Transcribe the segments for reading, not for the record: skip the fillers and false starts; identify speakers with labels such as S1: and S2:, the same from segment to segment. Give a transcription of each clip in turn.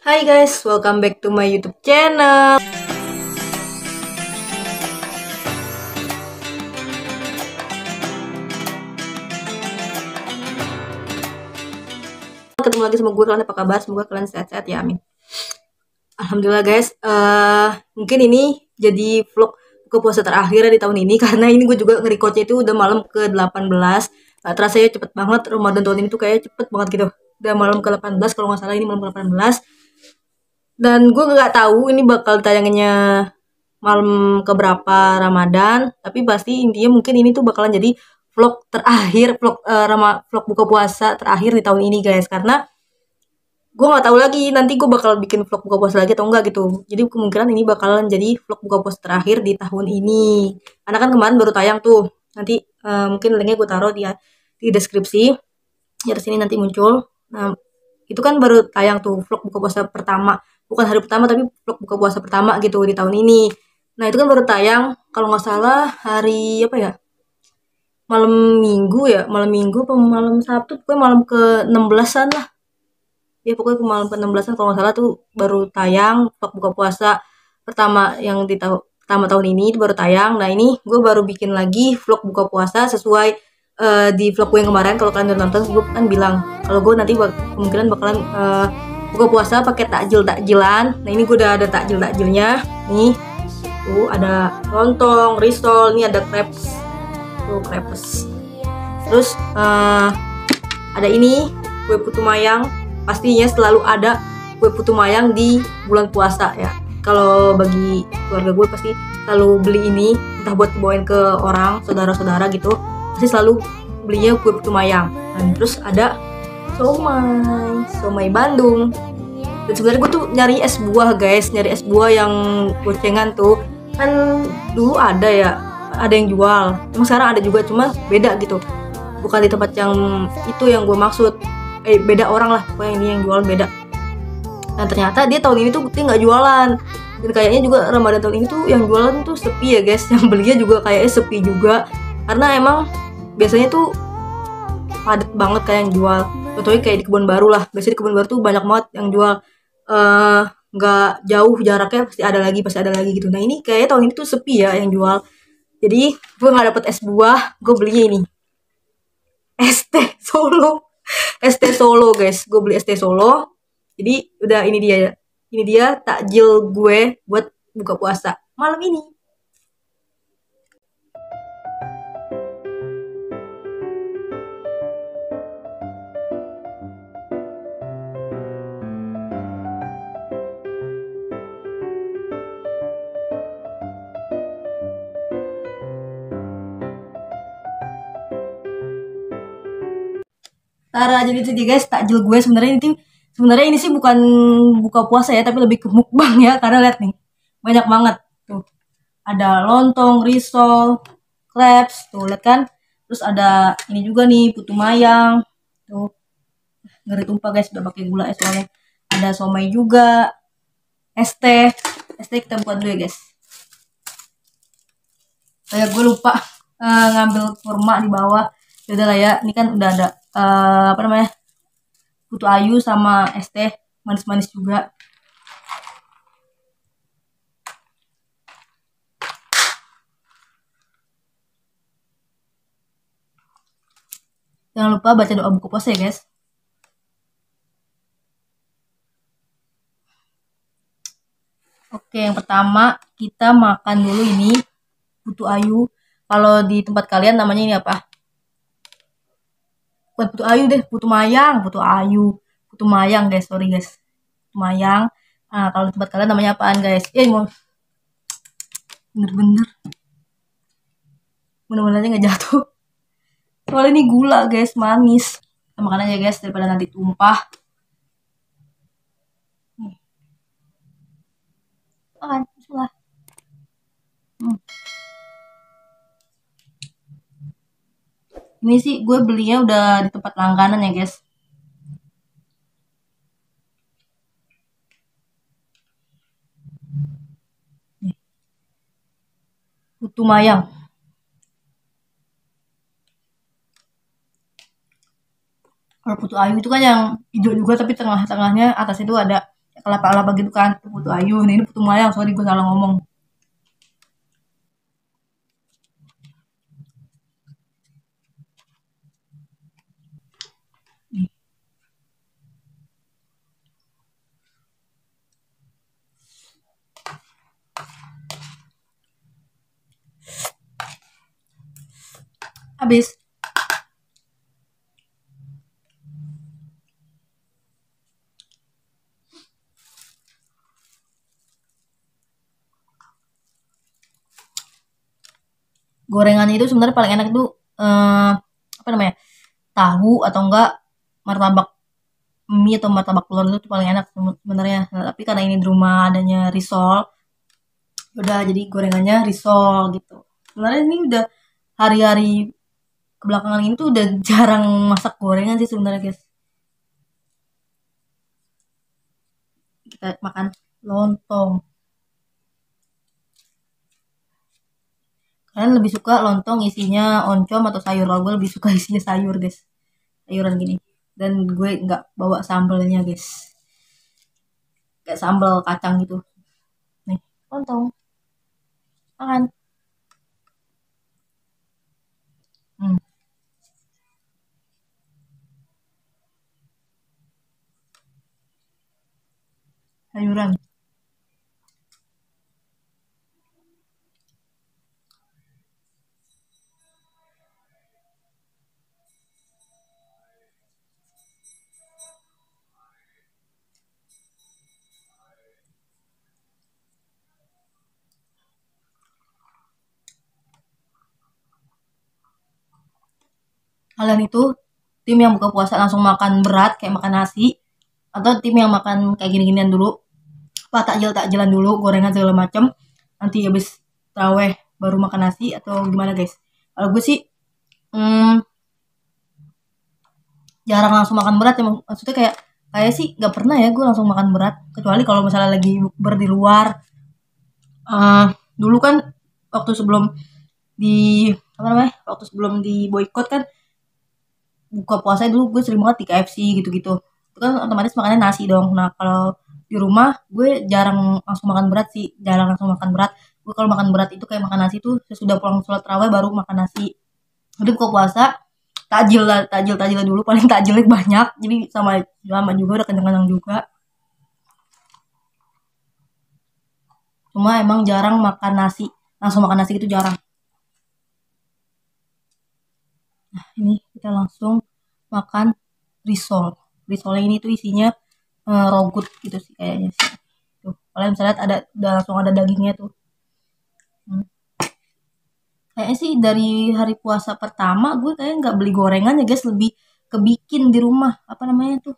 S1: Hai guys, welcome back to my YouTube channel. Ketemu lagi sama gue, kalian apa kabar? Semoga kalian sehat-sehat ya, amin. Alhamdulillah guys, mungkin ini jadi vlog buka puasa terakhir di tahun ini karena ini gue juga nge-recordnya itu udah malam ke-18. Gak terasa ya, cepet banget. Ramadan tahun ini tuh kayak cepet banget gitu. Udah malam ke-18 kalau nggak salah, ini malam ke-18. Dan gue nggak tahu ini bakal tayangannya malam keberapa Ramadan, tapi pasti intinya mungkin ini tuh bakalan jadi vlog terakhir, vlog buka puasa terakhir di tahun ini guys, karena gue nggak tahu lagi nanti gue bakal bikin vlog buka puasa lagi atau enggak gitu. Jadi kemungkinan ini bakalan jadi vlog buka puasa terakhir di tahun ini, karena kan kemarin baru tayang tuh. Nanti mungkin linknya gue taruh di deskripsi ya, di sini nanti muncul. Nah itu kan baru tayang tuh vlog buka puasa pertama, bukan hari pertama tapi vlog buka puasa pertama gitu di tahun ini. Nah itu kan baru tayang kalau nggak salah hari apa ya, malam minggu apa malam Sabtu, pokoknya malam ke-16-an lah ya, pokoknya ke malam ke-16-an kalau nggak salah tuh baru tayang vlog buka puasa pertama yang di pertama tahun ini, itu baru tayang. Nah ini gue baru bikin lagi vlog buka puasa sesuai di vlog gue yang kemarin. Kalau kalian udah nonton, gue kan bilang kalau gue nanti kemungkinan bakalan buka puasa pakai takjilan. Nah ini gue udah ada takjilnya nih, tuh ada lontong, risol, ini ada crepes, tuh crepes. Terus ada ini kue putu mayang. Pastinya selalu ada kue putu mayang di bulan puasa ya. Kalau bagi keluarga gue pasti selalu beli ini, entah buat dibawain ke orang, saudara-saudara gitu, pasti selalu belinya kue putu mayang. Dan terus ada somai Bandung. Dan sebenarnya gue tuh nyari es buah guys, nyari es buah yang gocengan tuh. Kan dulu ada yang jual, emang sekarang ada juga, cuma beda gitu, bukan di tempat yang itu yang gue maksud. Beda orang lah, pokoknya ini yang jualan beda. Nah ternyata dia tahun ini tuh dia nggak jualan, dan kayaknya juga Ramadan tahun ini tuh yang jualan tuh sepi ya guys, yang belinya juga kayaknya sepi juga, karena emang biasanya tuh padat banget kayak yang jual. Contohnya kayak di Kebun Baru lah, biasanya di Kebun Baru tuh banyak banget yang jual, nggak jauh jaraknya pasti ada lagi gitu. Nah ini kayaknya tahun ini tuh sepi ya yang jual, jadi gue nggak dapet es buah, gue belinya ini es teh Solo. Es teh Solo guys, gue beli es teh Solo. Jadi udah, ini dia takjil gue buat buka puasa malam ini. Tara, jadi itu dia guys takjil gue. Sebenarnya ini sih bukan buka puasa ya, tapi lebih ke mukbang ya, karena lihat nih banyak banget tuh, ada lontong, risol, crepes tuh, lihat kan. Terus ada ini juga nih putu mayang tuh, ngeri tumpah guys, udah pakai gula es soalnya. Ada somai juga, es teh kita buka dulu ya guys. Kayak gue lupa ngambil kurma di bawah. Ya udah lah ya, ini kan udah ada apa namanya, putu ayu sama es teh manis-manis juga. Jangan lupa baca doa buka puasa ya guys. Oke, yang pertama kita makan dulu ini putu ayu. Kalau di tempat kalian namanya ini apa? Bukan putu ayu deh, putu mayang guys, sorry guys, putu mayang. Nah kalau di tempat kalian namanya apaan guys? Mau bener-bener mudah-mudahan aja nggak jatuh. Soalnya ini gula guys, manis. Kita makan aja guys daripada nanti tumpah. Makan, bismillah. Ini sih gue belinya udah di tempat langganan ya guys. Putu mayang. Kalau putu ayu itu kan yang hijau juga, tapi tengah-tengahnya atas itu ada kelapa-kelapa gitu kan. Itu putu ayu, nah ini putu mayang, sorry gue salah ngomong. Nih. Habis. Gorengannya itu sebenarnya paling enak tuh apa namanya, tahu atau enggak martabak mie atau martabak telur itu tuh paling enak sebenarnya. Nah, tapi karena ini di rumah adanya risol, udah jadi gorengannya risol gitu. Sebenarnya ini udah hari-hari kebelakangan ini tuh udah jarang masak gorengan sih sebenarnya guys. Kita makan lontong. Kalian lebih suka lontong isinya oncom atau sayur? Kalau gue lebih suka isinya sayur guys, sayuran gini. Dan gue nggak bawa sambelnya guys, kayak sambal kacang gitu. Nih lontong, makan. Hmm, sayuran. Kalian itu tim yang buka puasa langsung makan berat kayak makan nasi, atau tim yang makan kayak gini-ginian dulu, apa takjilan dulu, gorengan segala macem, nanti habis traweh baru makan nasi, atau gimana guys? Kalau gue sih hmm, jarang langsung makan berat ya, maksudnya kayak sih nggak pernah ya gue langsung makan berat, kecuali kalau misalnya lagi bukber di luar. Eh, dulu kan waktu sebelum di apa namanya, waktu sebelum di boykot kan, buka puasa dulu gue sering banget di KFC gitu-gitu. Itu kan otomatis makannya nasi dong. Nah kalau di rumah gue jarang langsung makan berat sih, jarang langsung makan berat. Gue kalau makan berat itu kayak makan nasi tuh sesudah pulang sholat tarawih baru makan nasi. Jadi buka puasa takjil lah, takjil dulu, paling takjilnya banyak, jadi sama lama juga udah kenyang-kenyang juga. Cuma emang jarang makan nasi, langsung makan nasi itu jarang. Ini kita langsung makan risol. Risolnya ini tuh isinya rogut gitu sih kayaknya sih. Tuh, kalian bisa lihat ada udah langsung ada dagingnya tuh. Hmm. Kayaknya sih dari hari puasa pertama gue kayaknya nggak beli gorengan ya guys, lebih kebikin di rumah, apa namanya tuh,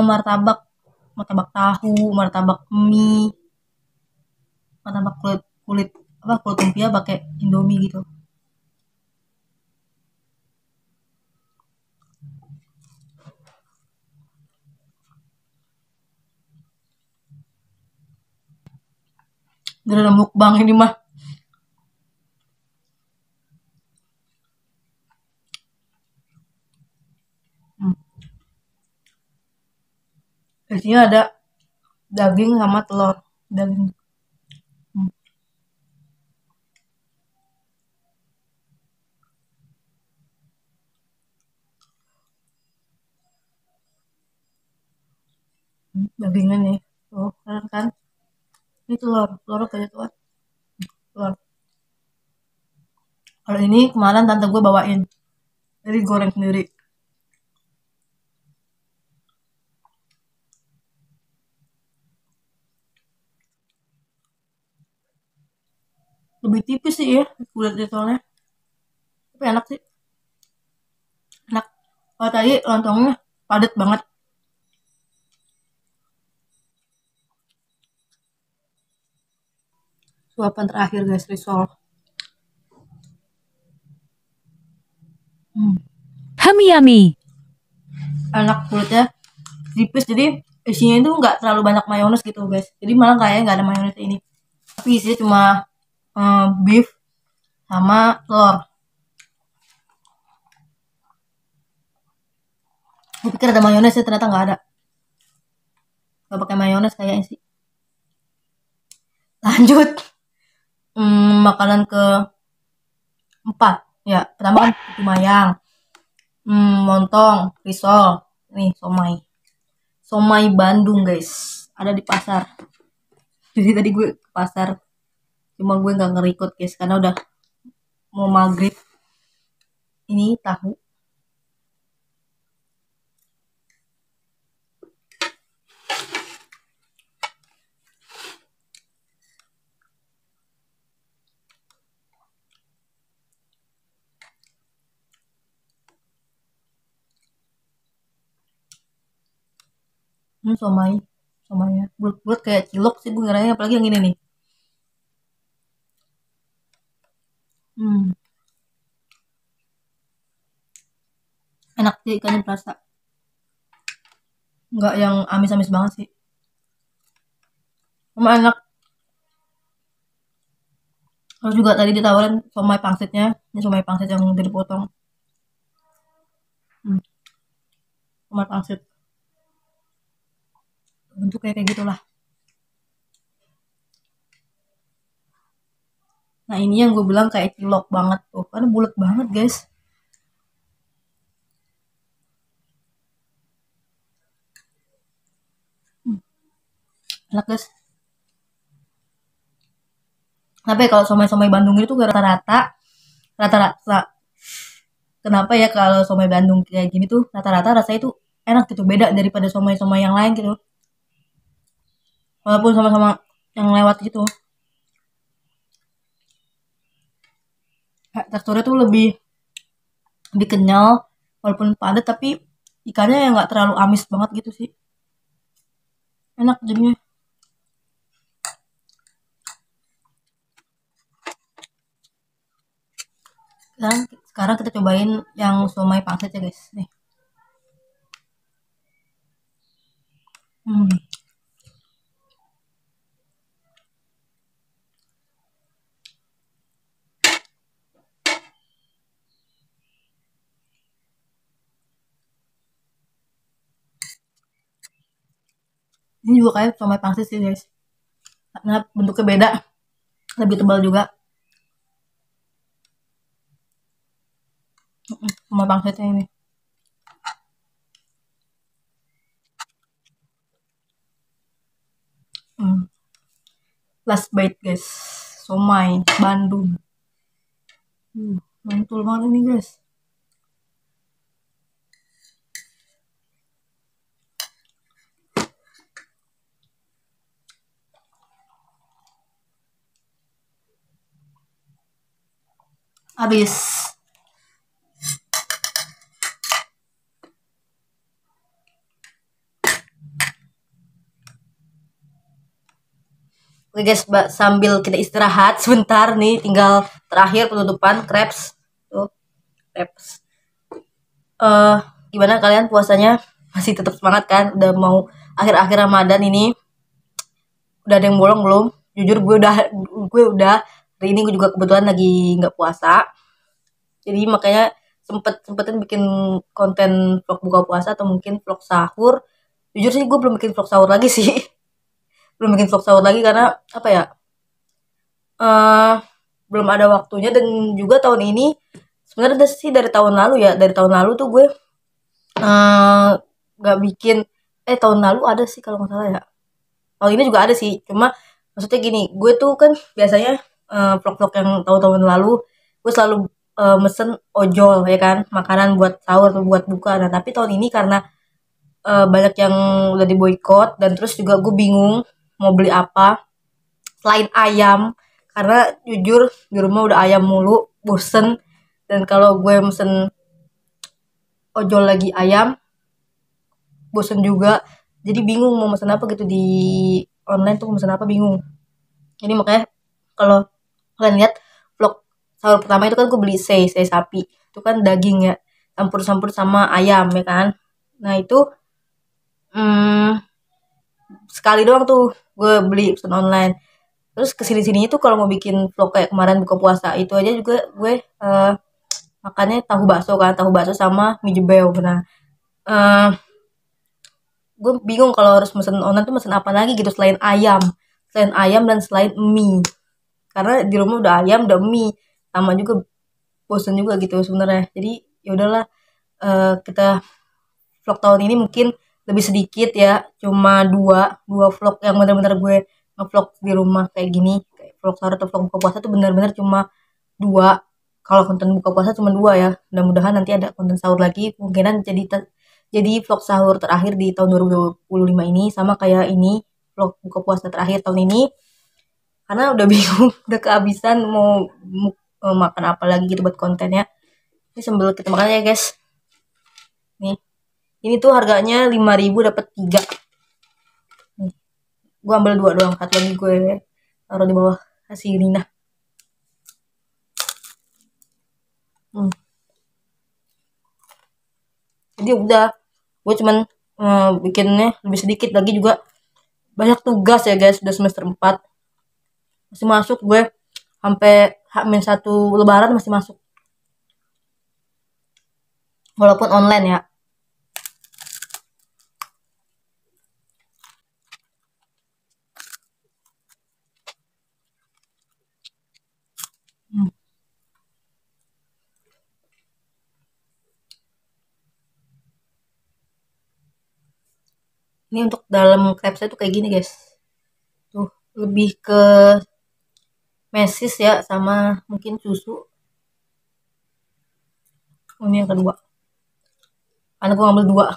S1: martabak, martabak tahu, martabak mie, martabak kulit kulit apa, kulit lumpia pakai indomie gitu. Udah ada mukbang ini mah. Hmm. Isinya ada daging sama telur, daging. Hmm. Dagingnya nih, tuh keren kan, ini telur telur kayak tuh telur. Kalau ini kemarin tante gue bawain, jadi goreng sendiri. Lebih tipis sih ya kulitnya soalnya, tapi enak sih, enak. Kalau tadi lontongnya padat banget. Suapan terakhir guys, risol. Hmm.
S2: Yummy yummy.
S1: Enak, kulitnya tipis, jadi isinya itu nggak terlalu banyak mayones gitu guys, jadi malah kayaknya nggak ada mayones ini, tapi isinya cuma beef sama telur. Gue pikir ada mayones ya, ternyata nggak ada. nggak pakai mayones kayaknya sih. Lanjut, makanan ke 4 ya. Pertama kan putu mayang, lontong, risol, nih somai. Somai Bandung guys, ada di pasar. Jadi tadi gue ke pasar, cuma gue nggak ngerikut guys karena udah mau maghrib. Ini tahu. Somainya bulat-bulat kayak cilok sih gue ngiranya, apalagi yang ini nih. Enak sih ikannya, perasa nggak yang amis-amis banget sih, cuma enak. Terus juga tadi ditawarin somai pangsitnya, ini somai pangsit yang dipotong. Somai pangsit bentuk kayak gitulah. Nah ini yang gue bilang kayak cilok banget tuh, karena bulat banget guys. Enak guys. Tapi kalau somai-somai Bandung itu rata-rata kenapa ya kalau somai Bandung kayak gini tuh rata-rata rasanya tuh enak gitu, beda daripada somai-somai yang lain gitu, walaupun sama-sama yang lewat gitu. Teksturnya tuh lebih kenyal, walaupun padat tapi ikannya yang nggak terlalu amis banget gitu sih, enak jadinya. Sekarang kita cobain yang somai pangsit ya guys, nih. Ini juga kayak somai pangsit sih guys, karena bentuknya beda, lebih tebal juga. Somai pangsitnya ini. Last bite guys, somai Bandung. Mantul banget ini guys. Habis. Oke guys, sambil kita istirahat sebentar nih, tinggal terakhir penutupan crepes. Tuh, crepes. Gimana kalian puasanya? Masih tetap semangat kan? Udah mau akhir-akhir Ramadan ini. Udah ada yang bolong belum? Jujur gue udah hari ini gue juga kebetulan lagi nggak puasa. Jadi makanya sempetin bikin konten vlog buka puasa atau mungkin vlog sahur. Jujur sih gue belum bikin vlog sahur lagi sih. Belum bikin vlog sahur lagi karena apa ya? Belum ada waktunya, dan juga tahun ini sebenarnya sih dari tahun lalu ya. Dari tahun lalu tuh gue nggak bikin. Tahun lalu ada sih kalau nggak salah ya. Tahun ini juga ada sih. Cuma maksudnya gini, gue tuh kan biasanya vlog-vlog yang tahun-tahun lalu gue selalu mesen ojol ya kan, makanan buat sahur atau buat buka. Nah tapi tahun ini karena banyak yang udah diboykot, dan terus juga gue bingung mau beli apa selain ayam, karena jujur di rumah udah ayam mulu, bosen. Dan kalau gue mesen ojol lagi ayam, bosen juga. Jadi bingung mau mesen apa gitu di online tuh, mesen apa bingung. Jadi makanya kalau kalian lihat vlog sahur pertama itu kan gue beli sei sapi, itu kan daging ya, campur-campur sama ayam ya kan. Nah itu sekali doang tuh gue beli pesan online. Terus kesini sininya tuh kalau mau bikin vlog kayak kemarin buka puasa itu aja juga gue makannya tahu bakso kan, tahu bakso sama mie jebel. Nah gue bingung kalau harus mesen online tuh mesen apa lagi gitu selain ayam dan selain mie, karena di rumah udah ayam udah mie, sama juga bosen juga gitu sebenarnya. Jadi ya udahlah, kita vlog tahun ini mungkin lebih sedikit ya, cuma dua vlog yang benar-benar gue ngevlog di rumah kayak gini, kayak vlog sahur atau vlog buka puasa tuh benar-benar cuma dua. Kalau konten buka puasa cuma dua ya, mudah-mudahan nanti ada konten sahur lagi, kemungkinan jadi vlog sahur terakhir di tahun 2025 ini, sama kayak ini vlog buka puasa terakhir tahun ini, karena udah bingung udah kehabisan mau makan apa lagi gitu buat kontennya. Ini sambil kita makan ya guys. Nih, ini tuh harganya 5.000 dapat 3. Nih, gue ambil 2 doang, satu lagi gue taruh di bawah kasih Rina. Jadi udah, gue cuman bikinnya lebih sedikit lagi, juga banyak tugas ya guys, udah semester 4 masih masuk, gue sampai H-1 lebaran masih masuk, walaupun online ya. Ini untuk dalam crepesnya tuh kayak gini guys, tuh lebih ke mesis ya, sama mungkin susu. Ini yang kedua, karena gue ngambil 2.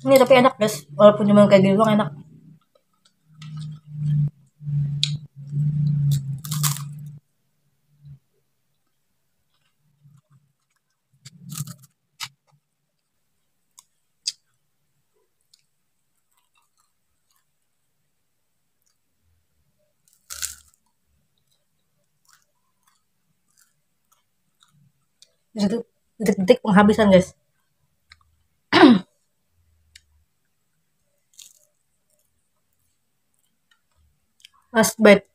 S1: Ini tapi enak guys, walaupun cuma kayak gini doang enak. Detik-detik penghabisan guys. Last bite,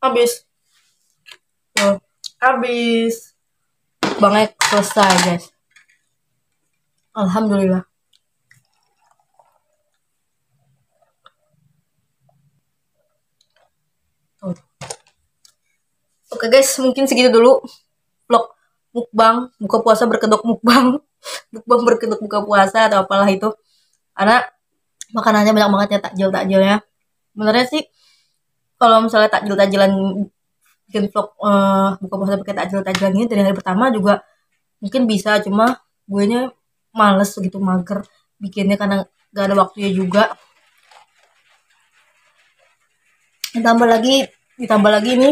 S1: habis tuh, habis banget, selesai guys, alhamdulillah. Oke guys, mungkin segitu dulu vlog mukbang buka puasa berkedok mukbang mukbang berkedok buka puasa atau apalah itu, karena makanannya banyak banget ya, takjilnya. Sebenarnya sih kalau misalnya takjilan bikin vlog buka puasa pakai takjilan ini dari hari pertama juga mungkin bisa, cuma gue nya males gitu, mager bikinnya karena gak ada waktunya juga. Ditambah lagi nih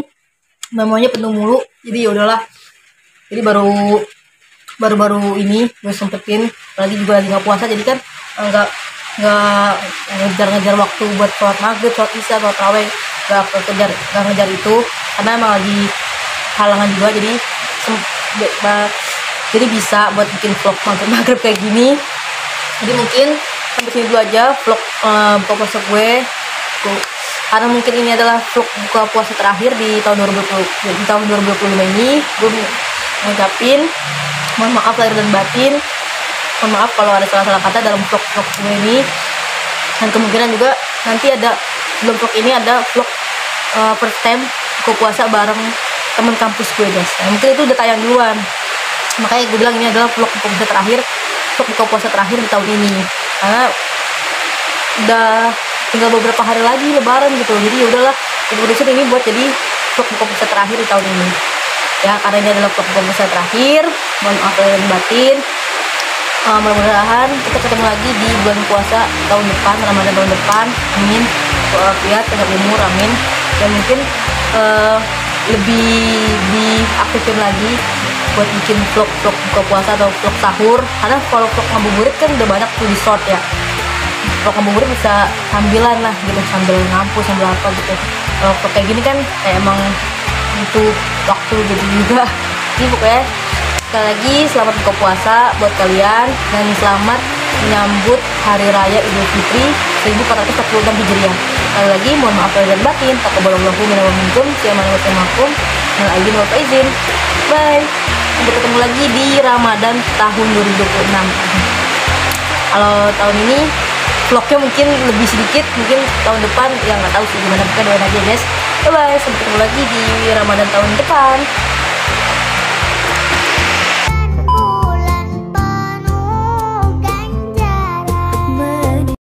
S1: memonya penuh mulu, jadi ya udahlah. Jadi baru ini gue sempetin, lagi juga lagi nggak puasa, jadi kan nggak ngejar waktu buat sholat maghrib, sholat isya, sholat raweh, nggak ngejar itu, karena emang lagi halangan juga, jadi bisa buat bikin vlog maghrib kayak gini. Jadi mungkin sampai sini dulu aja vlog buka puasa gue, karena mungkin ini adalah vlog buka puasa terakhir di tahun 2025 ini. Gue mengucapin mohon maaf lahir dan batin, mohon maaf kalau ada salah-salah kata dalam vlog gue ini. Dan kemungkinan juga nanti ada, sebelum vlog ini ada vlog first time buka puasa bareng teman kampus gue guys. Nah, mungkin itu udah tayang duluan, makanya gue bilang ini adalah vlog buka puasa terakhir di tahun ini, karena udah tinggal beberapa hari lagi lebaran gitu. Jadi ya udahlah, keputusan ini buat jadi vlog buka puasa terakhir di tahun ini ya, karena ini adalah vlog buka puasa terakhir. Mohon maaf lahir dan batin. Mudah-mudahan kita ketemu lagi di bulan puasa tahun depan, Ramadan tahun depan, amin. Walafiat, panjang umur, amin. Dan mungkin lebih diaktifin lagi buat bikin vlog buka puasa atau vlog sahur, karena kalau vlog ngabuburit kan udah banyak tuh di short ya. Vlog ngabuburit bisa sambilan lah gitu, sambil ngampus, sambil apa gitu. Kalau vlog kayak gini kan emang butuh waktu gitu juga. Jadi pokoknya sekali lagi selamat buka puasa buat kalian, dan selamat menyambut Hari Raya Idul Fitri 1446 Hijriah. Sekali lagi mohon maaf lahir dan batin. Taqabbalallahu minna wa minkum. Assalamualaikum warahmatullahi wabarakatuh. Bye. Sampai ketemu lagi di Ramadan tahun 2026. Kalau tahun ini vlognya mungkin lebih sedikit, mungkin tahun depan ya nggak tahu sih gimana, kita doain aja guys. Bye bye, sampai ketemu lagi di Ramadan tahun depan.